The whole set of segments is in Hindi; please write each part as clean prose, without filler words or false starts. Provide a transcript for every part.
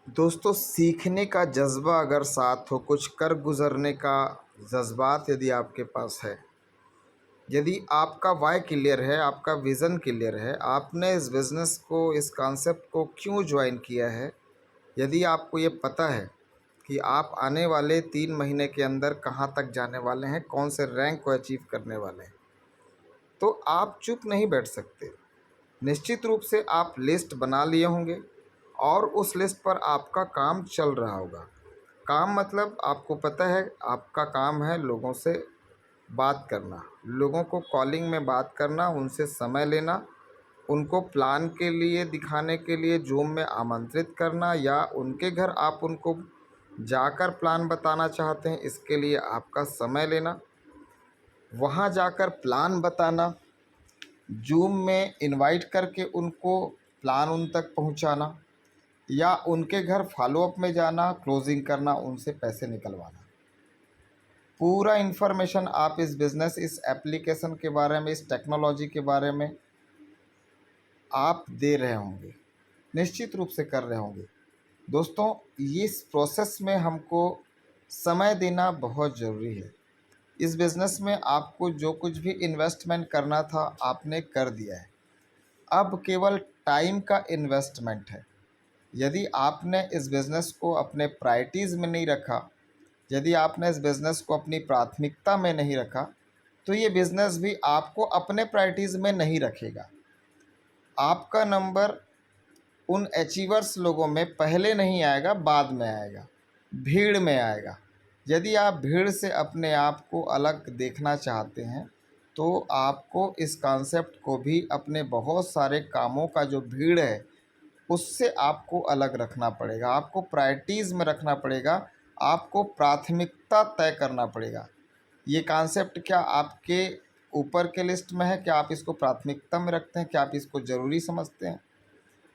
दोस्तों, सीखने का जज़्बा अगर साथ हो, कुछ कर गुज़रने का जज़्बात यदि आपके पास है, यदि आपका व्हाय क्लियर है, आपका विज़न क्लियर है, आपने इस बिज़नेस को, इस कॉन्सेप्ट को क्यों जॉइन किया है, यदि आपको ये पता है कि आप आने वाले 3 महीने के अंदर कहाँ तक जाने वाले हैं, कौन से रैंक को अचीव करने वाले हैं, तो आप चुप नहीं बैठ सकते। निश्चित रूप से आप लिस्ट बना लिए होंगे और उस लिस्ट पर आपका काम चल रहा होगा। काम मतलब आपको पता है, आपका काम है लोगों से बात करना, लोगों को कॉलिंग में बात करना, उनसे समय लेना, उनको प्लान के लिए दिखाने के लिए ज़ूम में आमंत्रित करना, या उनके घर आप उनको जाकर प्लान बताना चाहते हैं, इसके लिए आपका समय लेना, वहाँ जाकर प्लान बताना, ज़ूम में इनवाइट करके उनको प्लान उन तक पहुँचाना, या उनके घर फॉलोअप में जाना, क्लोजिंग करना, उनसे पैसे निकलवाना। पूरा इन्फॉर्मेशन आप इस बिज़नेस, इस एप्लीकेशन के बारे में, इस टेक्नोलॉजी के बारे में आप दे रहे होंगे, निश्चित रूप से कर रहे होंगे। दोस्तों, इस प्रोसेस में हमको समय देना बहुत ज़रूरी है। इस बिज़नेस में आपको जो कुछ भी इन्वेस्टमेंट करना था, आपने कर दिया है। अब केवल टाइम का इन्वेस्टमेंट है। यदि आपने इस बिज़नेस को अपने प्रायोरिटीज़ में नहीं रखा, यदि आपने इस बिज़नेस को अपनी प्राथमिकता में नहीं रखा, तो ये बिज़नेस भी आपको अपने प्रायोरिटीज़ में नहीं रखेगा। आपका नंबर उन अचीवर्स लोगों में पहले नहीं आएगा, बाद में आएगा, भीड़ में आएगा। यदि आप भीड़ से अपने आप को अलग देखना चाहते हैं, तो आपको इस कॉन्सेप्ट को भी अपने बहुत सारे कामों का जो भीड़ है, उससे आपको अलग रखना पड़ेगा, आपको प्रायोरिटीज़ में रखना पड़ेगा, आपको प्राथमिकता तय करना पड़ेगा। ये कॉन्सेप्ट क्या आपके ऊपर के लिस्ट में है? क्या आप इसको प्राथमिकता में रखते हैं? क्या आप इसको ज़रूरी समझते हैं?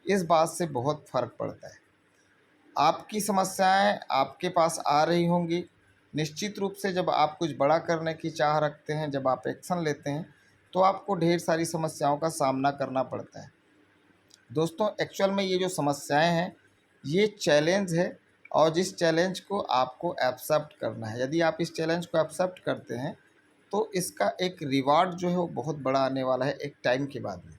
इस बात से बहुत फ़र्क पड़ता है। आपकी समस्याएं आपके पास आ रही होंगी। निश्चित रूप से जब आप कुछ बड़ा करने की चाह रखते हैं, जब आप एक्शन लेते हैं, तो आपको ढेर सारी समस्याओं का सामना करना पड़ता है। दोस्तों, एक्चुअल में ये जो समस्याएं हैं, ये चैलेंज है, और जिस चैलेंज को आपको एक्सेप्ट करना है। यदि आप इस चैलेंज को एक्सेप्ट करते हैं, तो इसका एक रिवार्ड जो है वो बहुत बड़ा आने वाला है एक टाइम के बाद में।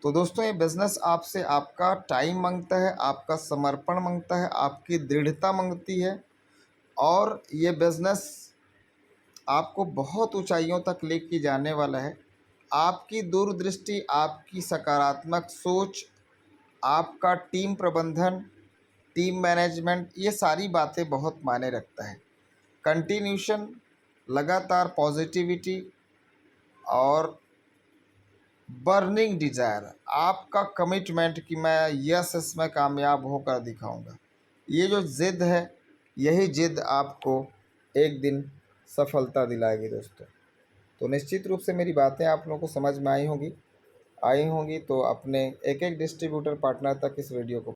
तो दोस्तों, ये बिज़नेस आपसे आपका टाइम मांगता है, आपका समर्पण मांगता है, आपकी दृढ़ता मांगती है, और ये बिज़नेस आपको बहुत ऊंचाइयों तक लेके जाने वाला है। आपकी दूरदृष्टि, आपकी सकारात्मक सोच, आपका टीम प्रबंधन, टीम मैनेजमेंट, ये सारी बातें बहुत मायने रखता है। कंटिन्यूशन, लगातार पॉजिटिविटी और बर्निंग डिज़ायर, आपका कमिटमेंट कि मैं यस इसमें कामयाब होकर दिखाऊंगा, ये जो ज़िद है, यही ज़िद आपको एक दिन सफलता दिलाएगी दोस्तों। तो निश्चित रूप से मेरी बातें आप लोगों को समझ में आई होंगी। तो अपने एक एक डिस्ट्रीब्यूटर पार्टनर तक इस वीडियो को